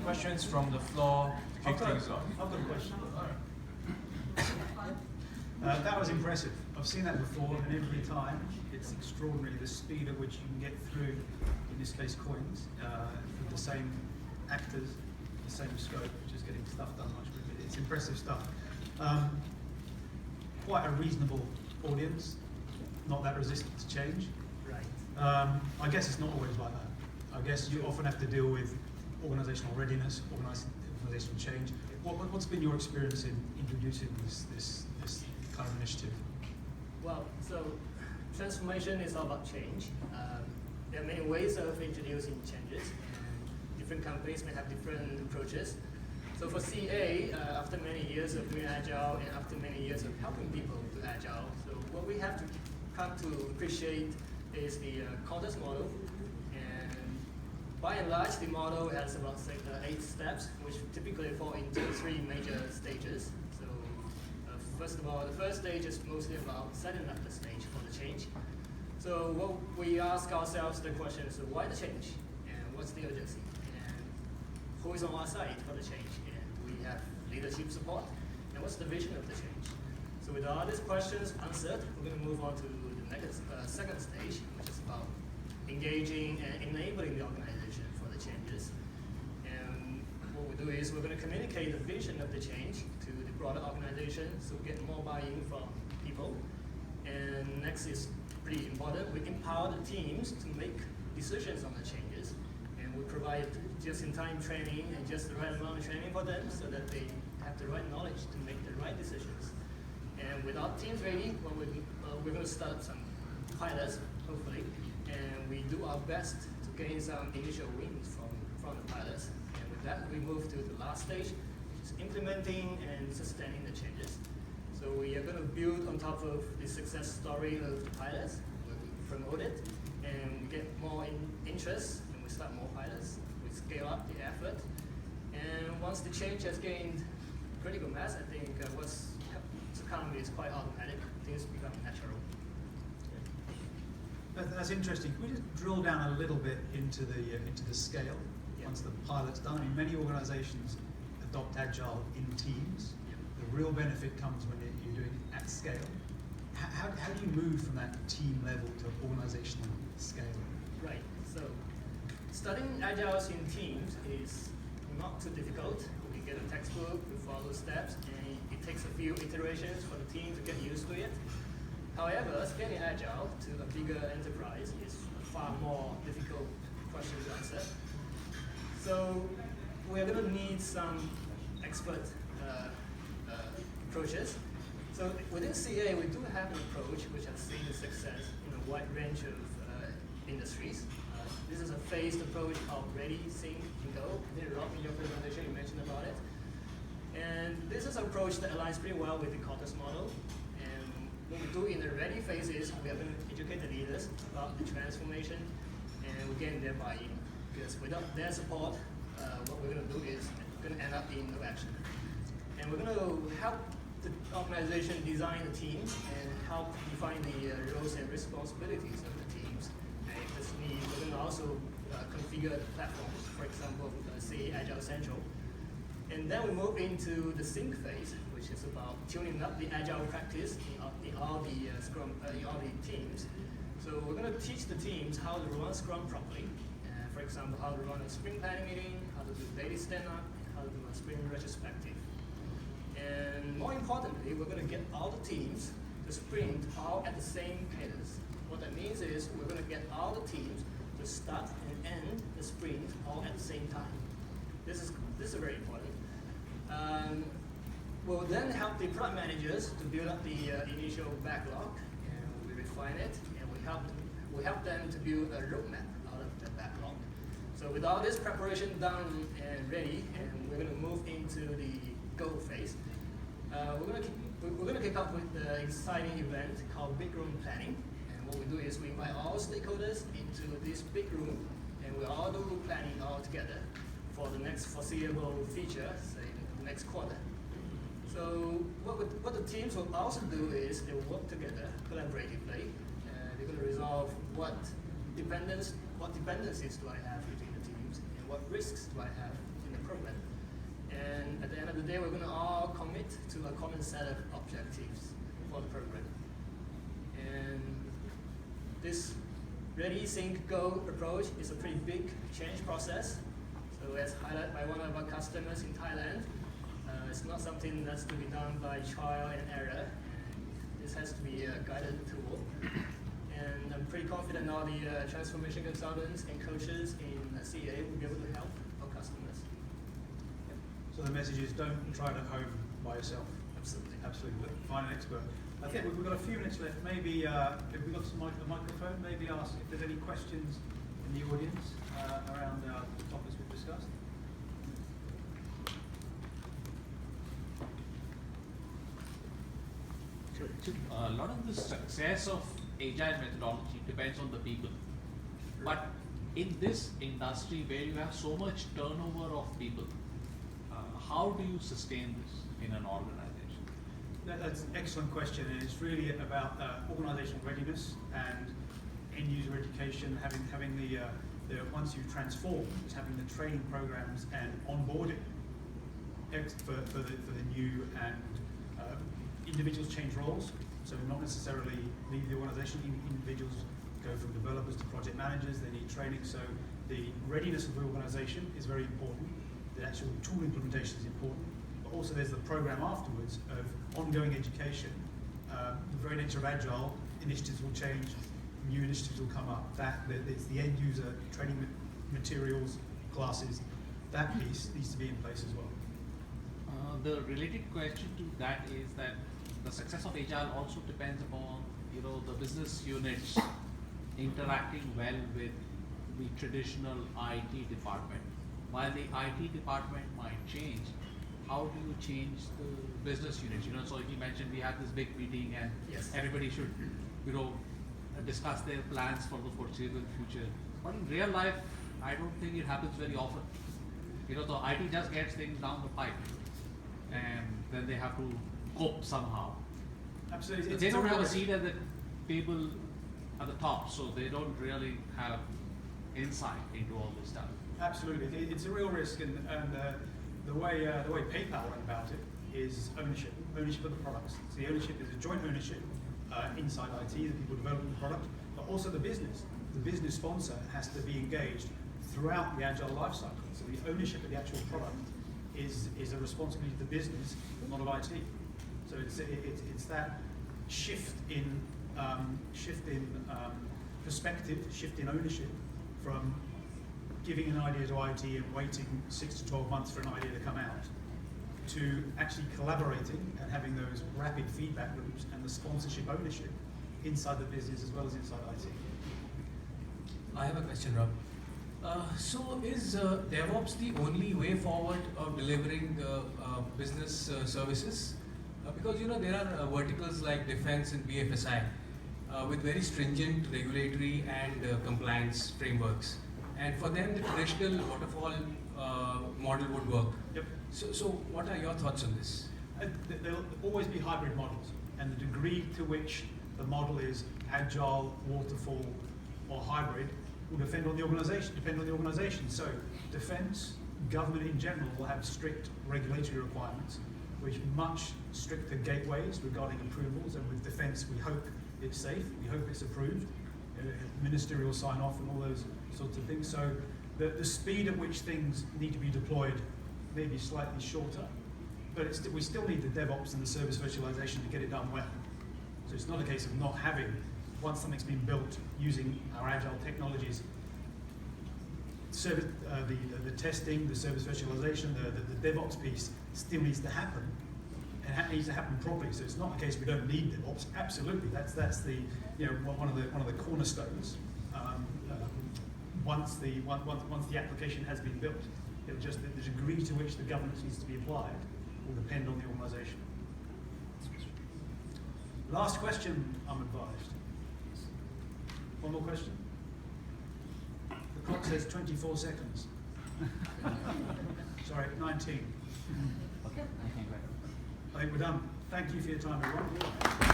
questions from the floor? I've got a question. That was impressive. I've seen that before, and every time it's extraordinary the speed at which you can get through, in this case, coins, with the same actors, the same scope, just getting stuff done much quicker. It's impressive stuff. Quite a reasonable audience, not that resistant to change. Right. I guess it's not always like that. I guess you often have to deal with organizational readiness, organizational change. What's been your experience in introducing this kind of initiative? Well, so transformation is all about change. There are many ways of introducing changes, and different companies may have different approaches. So for CA, after many years of doing Agile and after many years of helping people do Agile, so what we have to come to appreciate is the Carruthers model. And by and large, the model has about 8 steps, which typically fall into 3 major stages. So first of all, the first stage is mostly about setting up the stage for the change. So what we ask ourselves the question is, why the change? And what's the urgency? And who is on our side for the change? And we have leadership support. And what's the vision of the change? So with all these questions answered, we're going to move on to the next, second stage, which is about engaging and enabling the organization for the changes. And what we do is we're going to communicate the vision of the change to the broader organization, so we get more buy-in from people. And next is pretty important, we empower the teams to make decisions on the changes. And we provide just-in-time training and just the right amount of training for them so that they have the right knowledge to make the right decisions. And with our teams ready, well, we're going to start some pilots, hopefully, and we do our best to gain some initial wins from the pilots. And with that, we move to the last stage, which is implementing and sustaining the changes. So we are going to build on top of the success story of the pilots, where we promote it, and we get more interest, and we start more pilots. We scale up the effort, and once the change has gained critical mass, I think what's to come is quite automatic. Things become natural. That's interesting. Can we just drill down a little bit into the scale once the pilot's done? I mean, many organizations adopt Agile in teams. The real benefit comes when you're doing it at scale. How do you move from that team level to organizational scale? Right. So studying Agiles in teams is not too difficult. We get a textbook, we follow steps, and it takes a few iterations for the team to get used to it. However, scaling Agile to a bigger enterprise is a far more difficult question to answer. So we're going to need some expert approaches. So within CA, we do have an approach which has seen the success in a wide range of industries. This is a phased approach of ready, think, and go. Rob, in your presentation, you mentioned about it. And this is an approach that aligns pretty well with the Carruthers model. And what we do in the ready phase is we are going to educate the leaders about the transformation, and we're getting their buy-in. Because without their support, what we're going to do is we're going to end up in no action. And we're going to help the organization design the teams and help define the roles and responsibilities of the teams. And if there's need, we're going to also configure the platforms, for example, say Agile Central. And then we move into the sync phase, which is about tuning up the Agile practice in all the Scrum, in all the teams. So we're going to teach the teams how to run Scrum properly. For example, how to run a sprint planning meeting, how to do daily stand-up, and how to do a sprint retrospective. And more importantly, we're going to get all the teams to sprint all at the same cadence. What that means is we're going to get all the teams to start and end the sprint all at the same time. This is very important. We'll then help the product managers to build up the initial backlog, and we refine it, and we help them to build a roadmap out of the backlog. So with all this preparation done and ready, and we're going to move into the go phase. We're going to kick off with the exciting event called Big Room Planning. And what we do is we invite all stakeholders into this big room, and we all do planning all together for the next foreseeable feature, say the next quarter. So what the teams will also do is they will work together collaboratively. They're going to resolve what dependencies do I have between the teams, and what risks do I have in the program. And at the end of the day, we're going to all commit to a common set of objectives for the program. And this ready, think, go approach is a pretty big change process. So as highlighted by one of our customers in Thailand, it's not something that's to be done by trial and error. This has to be a guided tool. And I'm pretty confident all the transformation consultants and coaches in CA will be able to help our customers. So the message is don't try it at home by yourself. Absolutely. Absolutely. Find an expert. I think we've got a few minutes left. Maybe if we've got a microphone, maybe ask if there's any questions in the audience around the topics we've discussed. A lot of the success of agile methodology depends on the people. But in this industry where you have so much turnover of people, how do you sustain this in an organization? That's an excellent question, and it's really about organizational readiness and end user education, having the once you transform, it's having the training programs and onboarding for the new, and individuals change roles, so not necessarily leave the organization. Individuals go from developers to project managers, they need training, so the readiness of the organization is very important. The actual tool implementation is important, but also there's the program afterwards of ongoing education. The very nature of Agile, initiatives will change, new initiatives will come up. It's the end user training materials, classes, that piece needs to be in place as well. The related question to that is that the success of Agile also depends upon the business units interacting well with the traditional IT department. While the IT department might change, how do you change the business units? So you mentioned we have this big meeting and Yes. everybody should discuss their plans for the foreseeable future. But in real life, I don't think it happens very often. The IT just gets things down the pipe, and then they have to cope somehow. Absolutely. But they don't have a seat at the table at the top, so they don't really have insight into all this stuff. Absolutely, it's a real risk, and the way PayPal went about it is ownership of the products. So the ownership is a joint ownership inside IT, the people developing the product, but also the business. The business sponsor has to be engaged throughout the Agile lifecycle. So the ownership of the actual product is a responsibility of the business, not of IT. So it's that shift in perspective, shift in ownership from giving an idea to IT and waiting 6 to 12 months for an idea to come out, to actually collaborating and having those rapid feedback loops and the sponsorship ownership inside the business as well as inside IT. I have a question, Rob. So is DevOps the only way forward of delivering business services? Because there are verticals like defense and BFSI with very stringent regulatory and compliance frameworks. And for them, the traditional waterfall model would work. Yep. So what are your thoughts on this? There'll always be hybrid models, and the degree to which the model is agile, waterfall, or hybrid will depend on the organization. So defense, government in general will have strict regulatory requirements, which much stricter gateways regarding approvals, and with defense we hope it's safe, we hope it's approved, ministerial sign off and all those sorts of things. So the speed at which things need to be deployed may be slightly shorter, but we still need the DevOps and the service virtualization to get it done well. So it's not a case of not having, once something's been built using our Agile technologies, the testing, the service virtualization, the DevOps piece still needs to happen, and it needs to happen properly. So it's not a case we don't need DevOps. Absolutely, that's the one of the cornerstones. Once the application has been built, it'll just the degree to which the governance needs to be applied will depend on the organisation. Last question, I'm advised. One more question. The clock says 24 seconds. Sorry, 19. Okay, I think I think we're done. Thank you for your time, everyone.